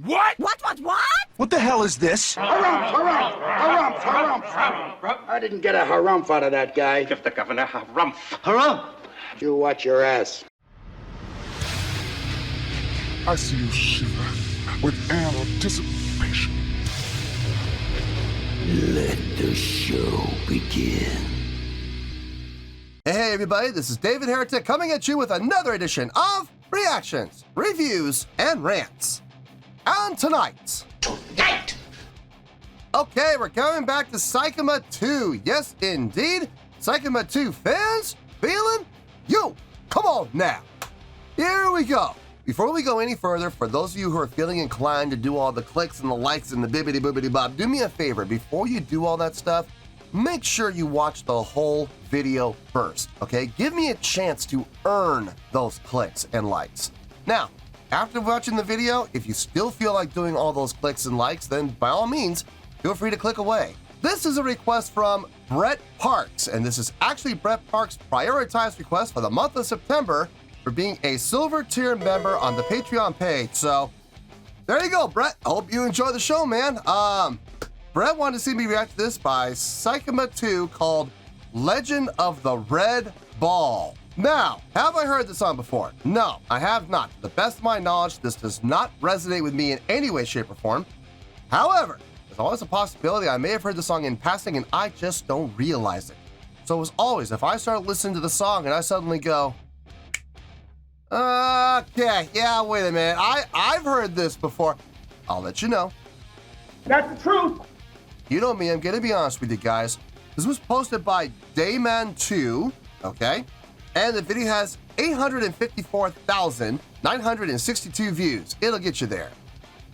What? What? What the hell is this? Harumph. I didn't get a harumph out of that guy. Give the governor harumph. Harumph! You watch your ass. I see you shiver with anticipation. Let the show begin. Hey everybody, this is David Heretic coming at you with another edition of Reactions, Reviews, and Rants. And tonight... Okay, we're coming back to Seikima II. Yes, indeed. Seikima II fans, feeling? Yo, come on now. Here we go. Before we go any further, for those of you who are feeling inclined to do all the clicks and the likes and the bibbity boobity bob, do me a favor. Before you do all that stuff, make sure you watch the whole video first, okay? Give me a chance to earn those clicks and likes. Now, after watching the video, if you still feel like doing all those clicks and likes, then by all means, feel free to click away. This is a request from Brett Parks, and this is actually Brett Parks' prioritized request for the month of September for being a silver tier member on the Patreon page. So there you go, Brett. I hope you enjoy the show, man. Brett wanted to see me react to this by Seikima II called Legend of the Red Ball. Now, have I heard this song before? No, I have not. To the best of my knowledge, this does not resonate with me in any way, shape, or form. However, there's always a possibility I may have heard the song in passing and I just don't realize it. So as always, if I start listening to the song and I suddenly go, okay, yeah, wait a minute, I've heard this before, I'll let you know. That's the truth. You know me, I'm gonna be honest with you guys. This was posted by Dayman2, okay? And the video has 854,962 views. It'll get you there.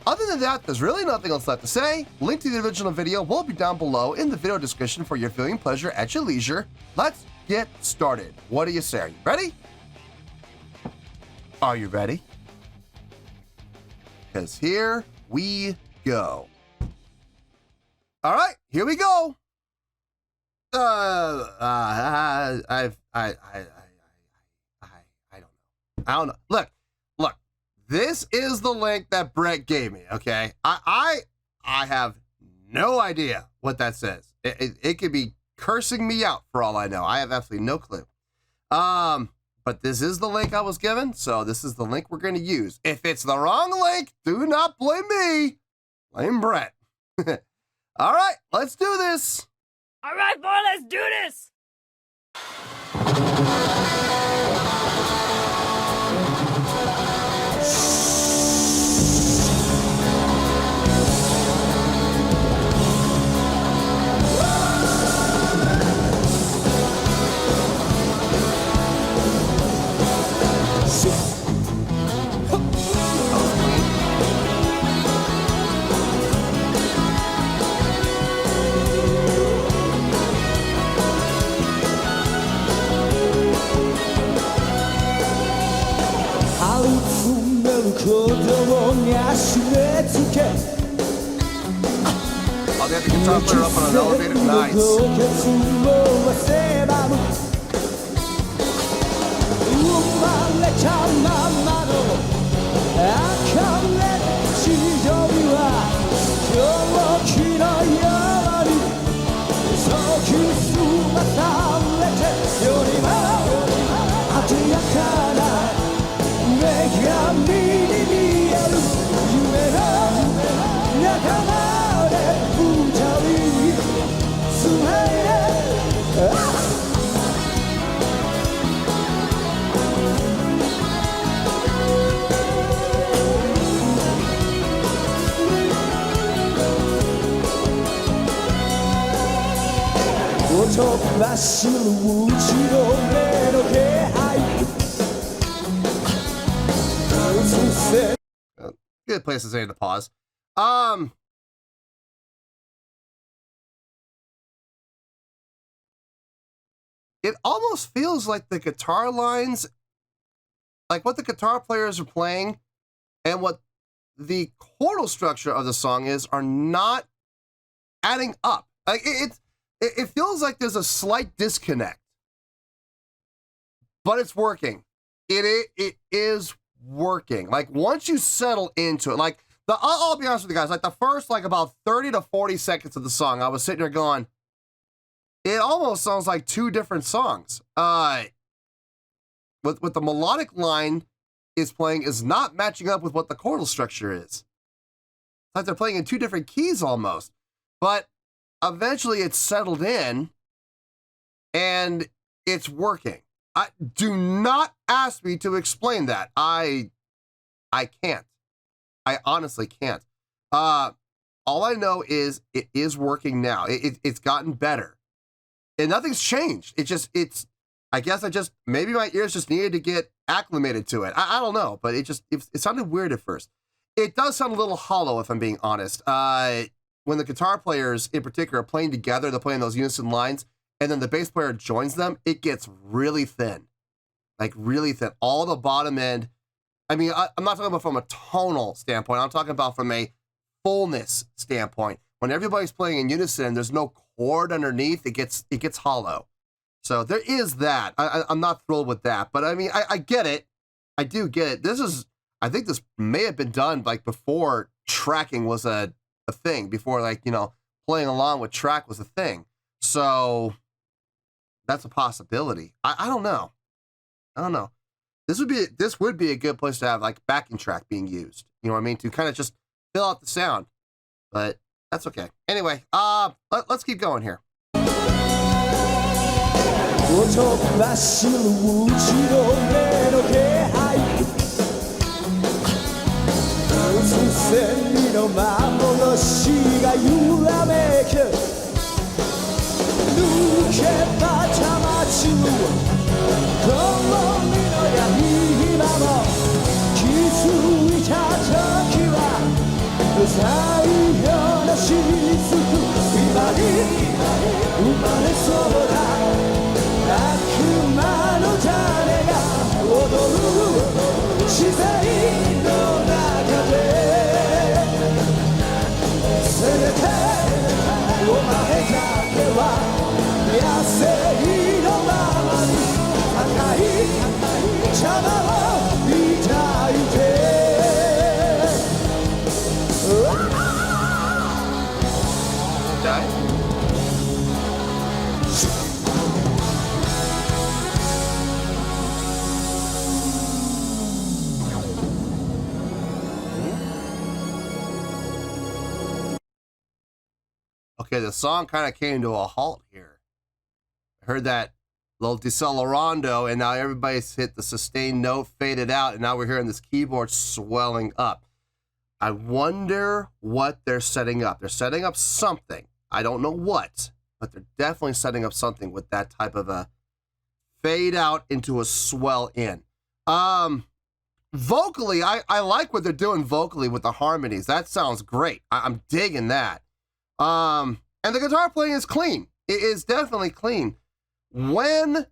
Other than that, there's really nothing else left to say. Link to the original video will be down below in the video description for your viewing pleasure at your leisure. Let's get started. What do you say? Are you ready? Are you ready? Because here we go. All right, here we go. I don't know. Look. This is the link that Brett gave me. Okay, I have no idea what that says. It could be cursing me out for all I know. I have absolutely no clue. But this is the link I was given, so this is the link we're going to use. If it's the wrong link, do not blame me. Blame Brett. All right, let's do this. All right, boy, let's do this. Oh, they have the guitar player up on an elevator. Nice. Good place to say to pause. It almost feels like the guitar lines, like what the guitar players are playing and what the chordal structure of the song is, are not adding up. Like it feels like there's a slight disconnect, but it's working. It is working. Like once you settle into it, like I'll be honest with you guys. Like the first, like about 30 to 40 seconds of the song, I was sitting there going, it almost sounds like two different songs. What the melodic line is playing is not matching up with what the chordal structure is. It's like they're playing in two different keys almost. But eventually it's settled in and it's working. Do not ask me to explain that. I can't. I honestly can't. All I know is it is working now. It's gotten better. And nothing's changed. I guess maybe my ears just needed to get acclimated to it. I don't know, but it sounded weird at first. It does sound a little hollow, if I'm being honest. When the guitar players in particular are playing together, they're playing those unison lines, and then the bass player joins them, it gets really thin. Like really thin. All the bottom end. I mean, I'm not talking about from a tonal standpoint. I'm talking about from a fullness standpoint. When everybody's playing in unison, there's no chord underneath. It gets hollow. So there is that. I'm not thrilled with that. But I mean, I get it. I do get it. I think this may have been done like before tracking was a thing. Before like, playing along with track was a thing. So that's a possibility. I don't know. This would be a good place to have like backing track being used. You know what I mean? To kind of just fill out the sound. But that's okay. Anyway, let's keep going here. Okay, the song kind of came to a halt here. I heard that little decelerando, and now everybody's hit the sustained note, faded out, and now we're hearing this keyboard swelling up. I wonder what they're setting up. They're setting up something. I don't know what, but they're definitely setting up something with that type of a fade out into a swell in. Vocally, I like what they're doing vocally with the harmonies. That sounds great. I'm digging that. And the guitar playing is clean. It is definitely clean. When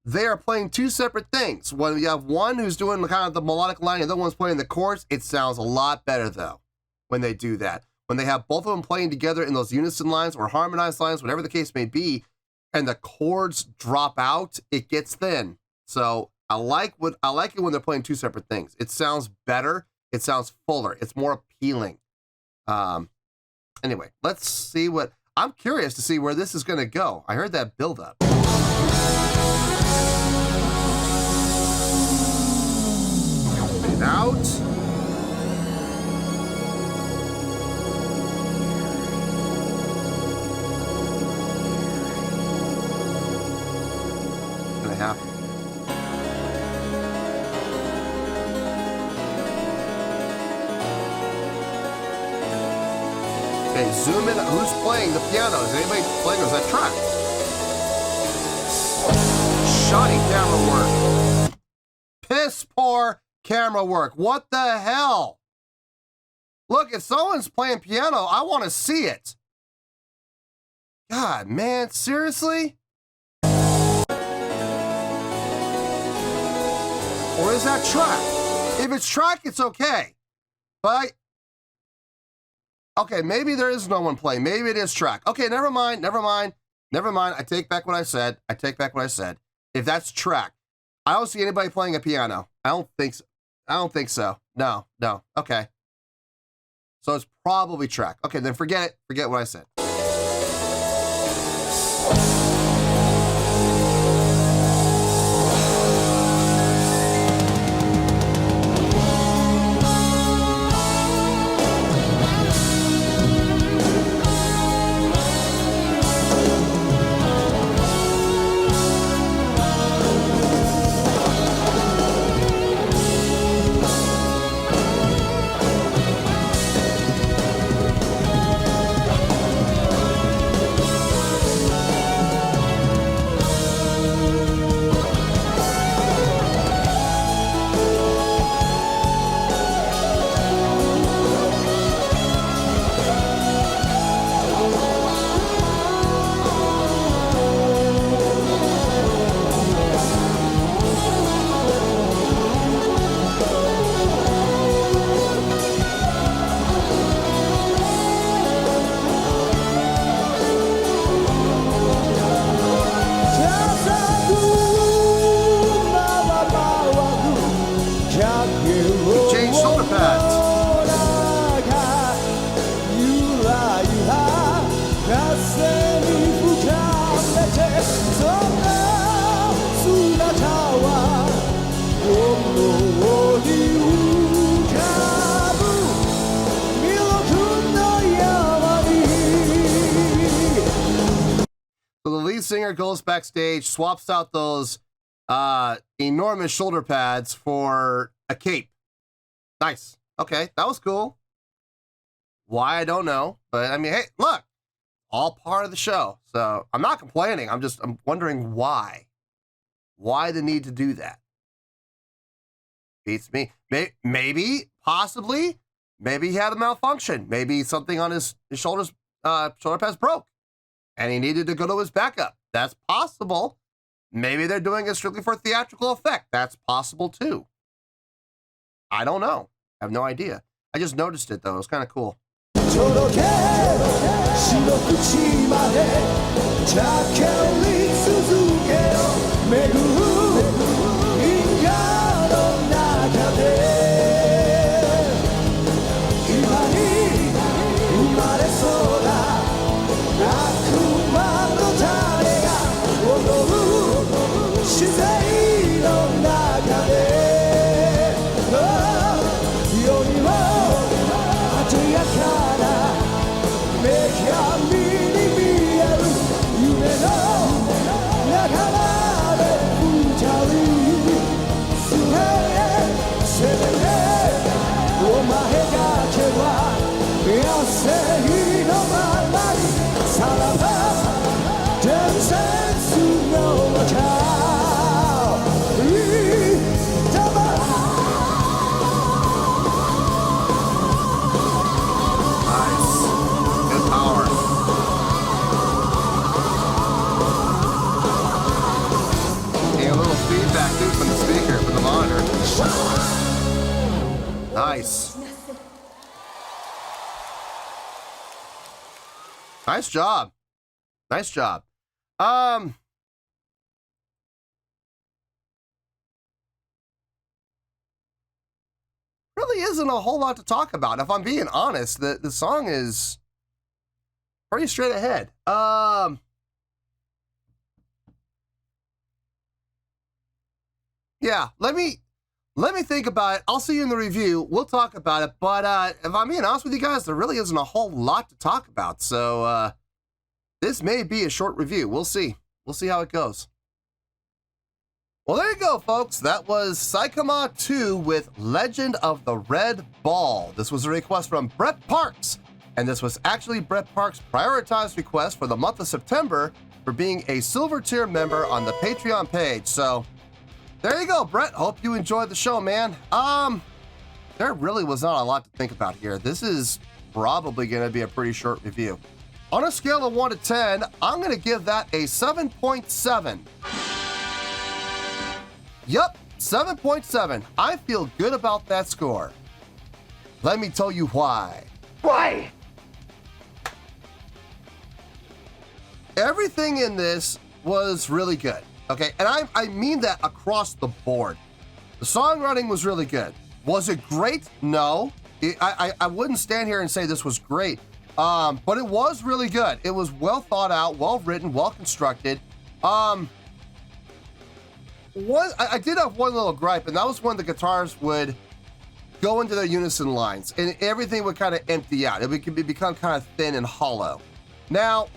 they are playing two separate things, when you have one who's doing kind of the melodic line and the other one's playing the chords, it sounds a lot better though when they do that. When they have both of them playing together in those unison lines or harmonized lines, whatever the case may be, and the chords drop out, it gets thin. So I like it when they're playing two separate things. It sounds better. It sounds fuller. It's more appealing. Anyway, let's see I'm curious to see where this is going to go. I heard that build up. Fade out. What's going to happen? Okay, zoom in. Who's playing the piano? Is anybody playing, or is that track? Shoddy camera work. Piss poor camera work. What the hell? Look, if someone's playing piano, I want to see it. God, man, seriously? Or is that track? If it's track, it's okay. But okay, maybe there is no one playing. Maybe it is track. Okay, never mind. I take back what I said. If that's track, I don't see anybody playing a piano. I don't think so. No. Okay. So it's probably track. Okay, then forget it. Forget what I said. So the lead singer goes backstage, swaps out those enormous shoulder pads for a cape. Nice. Okay, that was cool. Why, I don't know. But, I mean, hey, look. All part of the show. So, I'm not complaining. I'm wondering why. Why the need to do that? Beats me. Maybe, possibly, maybe he had a malfunction. Maybe something on his shoulder pads broke. And he needed to go to his backup. That's possible. Maybe they're doing it strictly for theatrical effect. That's possible too. I don't know. I have no idea. I just noticed it though. It was kind of cool. Nice. Nice job. Nice job. Really isn't a whole lot to talk about. If I'm being honest, the song is pretty straight ahead. Yeah, let me think about it. I'll see you in the review. We'll talk about it. But if I'm being honest with you guys, there really isn't a whole lot to talk about. So this may be a short review. We'll see. We'll see how it goes. Well, there you go, folks. That was Seikima II with Legend of the Red Ball. This was a request from Brett Parks. And this was actually Brett Parks' prioritized request for the month of September for being a silver tier member on the Patreon page. So there you go, Brett. Hope you enjoyed the show, man. There really was not a lot to think about here. This is probably going to be a pretty short review. On a scale of 1 to 10, I'm going to give that a 7.7. Yup, 7.7. I feel good about that score. Let me tell you why. Why? Everything in this was really good. Okay, and I mean that across the board. The songwriting was really good. Was it great? No. I wouldn't stand here and say this was great, but it was really good. It was well thought out, well written, well constructed. I did have one little gripe, and that was when the guitars would go into their unison lines, and everything would kind of empty out. It would become kind of thin and hollow. Now,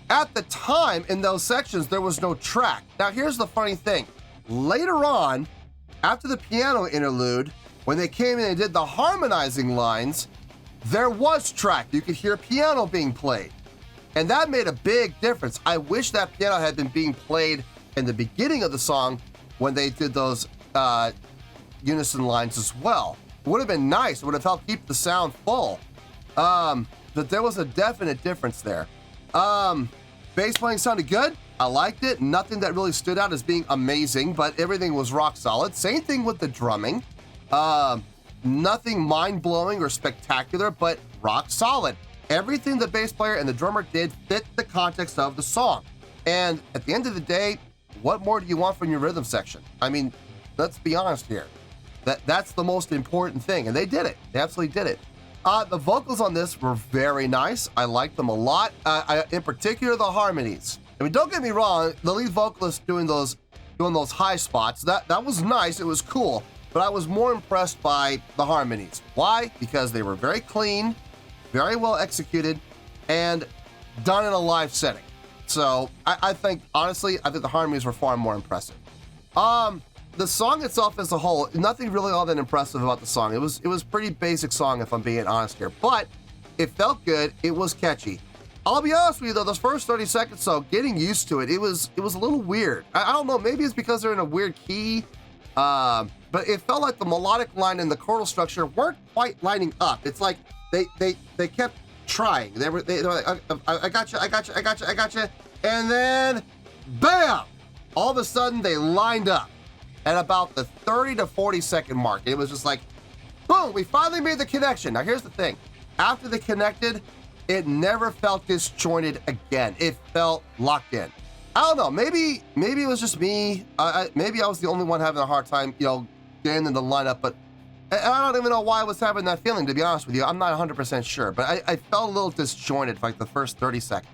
at the time in those sections, there was no track. Now, here's the funny thing. Later on, after the piano interlude, when they came in and did the harmonizing lines, there was track. You could hear piano being played. And that made a big difference. I wish that piano had been being played in the beginning of the song when they did those unison lines as well. It would have been nice. It would have helped keep the sound full. But there was a definite difference there. Bass playing sounded good. I liked it. Nothing that really stood out as being amazing, but everything was rock solid. Same thing with the drumming. Nothing mind-blowing or spectacular, but rock solid. Everything the bass player and the drummer did fit the context of the song. And at the end of the day, what more do you want from your rhythm section? I mean, let's be honest here. That's the most important thing, and they did it. They absolutely did it. The vocals on this were very nice. I liked them a lot. In particular, the harmonies. I mean, don't get me wrong. The lead vocalist doing those high spots, that was nice. It was cool. But I was more impressed by the harmonies. Why? Because they were very clean, very well executed, and done in a live setting. So I think, honestly, the harmonies were far more impressive. The song itself as a whole, nothing really all that impressive about the song. It was pretty basic song, if I'm being honest here. But it felt good. It was catchy. I'll be honest with you though, those first 30 seconds, so getting used to it, it was a little weird. I don't know, maybe it's because they're in a weird key. But it felt like the melodic line and the chordal structure weren't quite lining up. It's like they kept trying. They were like, I got you. And then, bam! All of a sudden, they lined up at about the 30 to 40 second mark. It was just like, boom, we finally made the connection. Now, here's the thing. After they connected, it never felt disjointed again. It felt locked in. I don't know. Maybe it was just me. Maybe I was the only one having a hard time, getting in the lineup. But I don't even know why I was having that feeling, to be honest with you. I'm not 100% sure. But I felt a little disjointed for like the first 30 seconds.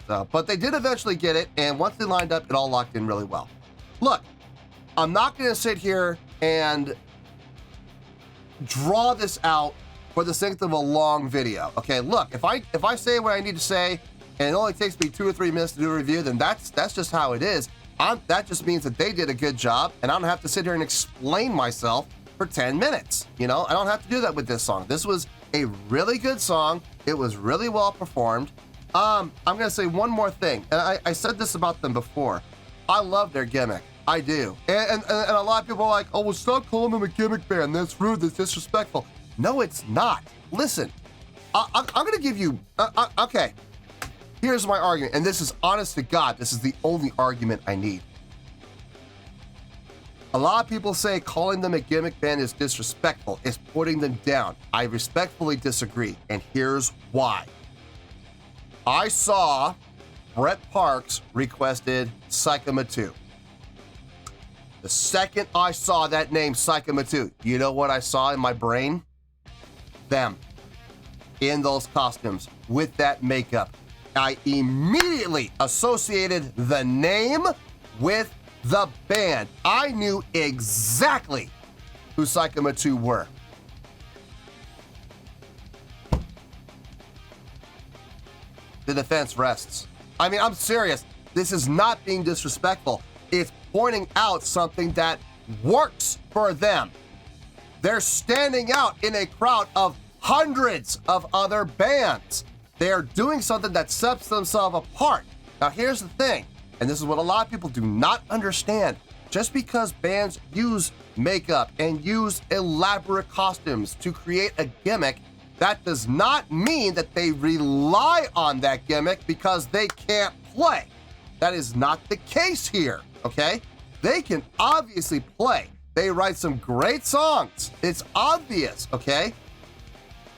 So, but they did eventually get it. And once they lined up, it all locked in really well. Look, I'm not going to sit here and draw this out for the sake of a long video. Okay, look, if I say what I need to say, and it only takes me 2 or 3 minutes to do a review, then that's just how it is. That just means that they did a good job, and I don't have to sit here and explain myself for 10 minutes. I don't have to do that with this song. This was a really good song. It was really well performed. I'm gonna say one more thing, and I said this about them before. I love their gimmick. I do. And a lot of people are like, oh, well, stop calling them a gimmick band. That's rude. That's disrespectful. No, it's not. Listen, I'm gonna give you, okay. Here's my argument, and this is honest to God, this is the only argument I need. A lot of people say calling them a gimmick band is disrespectful, it's putting them down. I respectfully disagree, and here's why. I saw Brett Parks requested Seikima II. The second I saw that name, Seikima II, you know what I saw in my brain? Them. In those costumes, with that makeup. I immediately associated the name with the band. I knew exactly who Seikima II were. The defense rests. I mean, I'm serious. This is not being disrespectful. It's pointing out something that works for them. They're standing out in a crowd of hundreds of other bands. They are doing something that sets themselves apart. Now, here's the thing, and this is what a lot of people do not understand. Just because bands use makeup and use elaborate costumes to create a gimmick, that does not mean that they rely on that gimmick because they can't play. That is not the case here, okay? They can obviously play. They write some great songs. It's obvious, okay?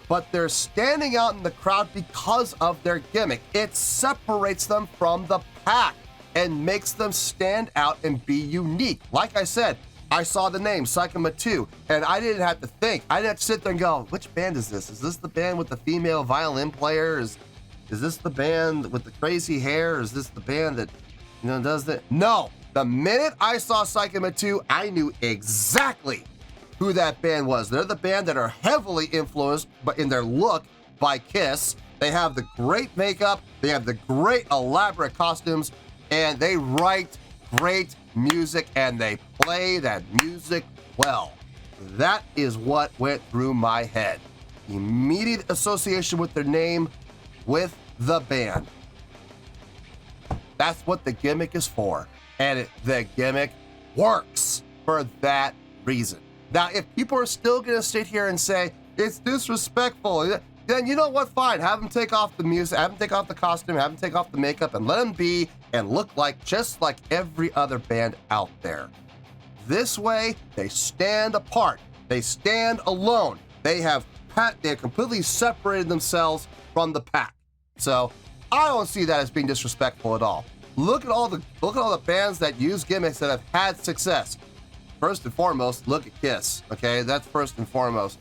But they're standing out in the crowd because of their gimmick. It separates them from the pack and makes them stand out and be unique. Like I said, I saw the name, Seikima II, and I didn't have to think. I didn't have to sit there and go, which band is this? Is this the band with the female violin player? Is this the band with the crazy hair? Is this the band that, does that? No. The minute I saw Seikima II, I knew exactly who that band was. They're the band that are heavily influenced in their look by Kiss. They have the great makeup, they have the great elaborate costumes, and they write great music, and they play that music well. That is what went through my head. Immediate association with their name, with the band. That's what the gimmick is for, and the gimmick works for that reason. Now, if people are still gonna sit here and say it's disrespectful, then you know what? Fine, have them take off the music, have them take off the costume, have them take off the makeup, and let them be and look like just like every other band out there. This way, they stand apart. They stand alone. They have completely separated themselves from the pack. So I don't see that as being disrespectful at all. Look at all the bands that use gimmicks that have had success. First and foremost, look at Kiss. Okay, that's first and foremost.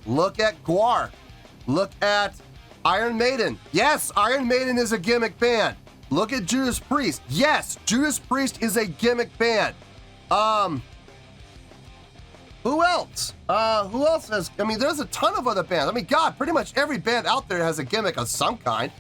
Look at Gwar. Look at Iron Maiden. Yes, Iron Maiden is a gimmick band. Look at Judas Priest. Yes, Judas Priest is a gimmick band. Who else? Who else has? I mean, there's a ton of other bands. I mean, God, pretty much every band out there has a gimmick of some kind.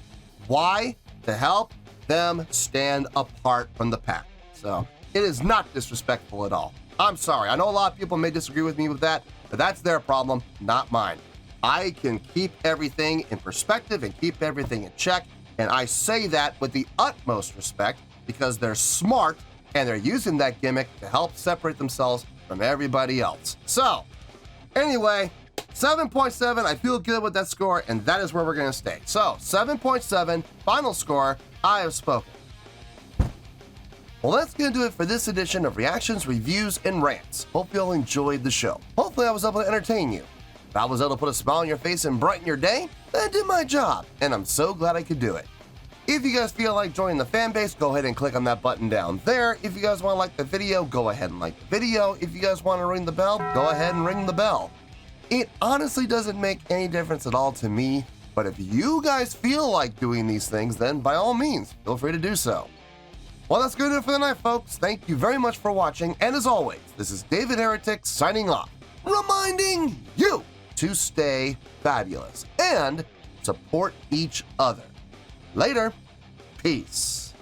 Why? To help them stand apart from the pack. So it is not disrespectful at all. I'm sorry. I know a lot of people may disagree with me with that, but that's their problem, not mine. I can keep everything in perspective and keep everything in check, and I say that with the utmost respect because they're smart and they're using that gimmick to help separate themselves from everybody else. So, anyway, 7.7, I feel good with that score, and that is where we're going to stay. So, 7.7, final score, I have spoken. Well, that's going to do it for this edition of Reactions, Reviews, and Rants. Hope you all enjoyed the show. Hopefully I was able to entertain you. If I was able to put a smile on your face and brighten your day, then I did my job, and I'm so glad I could do it. If you guys feel like joining the fan base, go ahead and click on that button down there. If you guys want to like the video, go ahead and like the video. If you guys want to ring the bell, go ahead and ring the bell. It honestly doesn't make any difference at all to me, but if you guys feel like doing these things, then by all means, feel free to do so. Well, that's going to do it for the night, folks. Thank you very much for watching, and as always, this is David Heretic signing off, reminding you to stay fabulous and support each other. Later. Peace.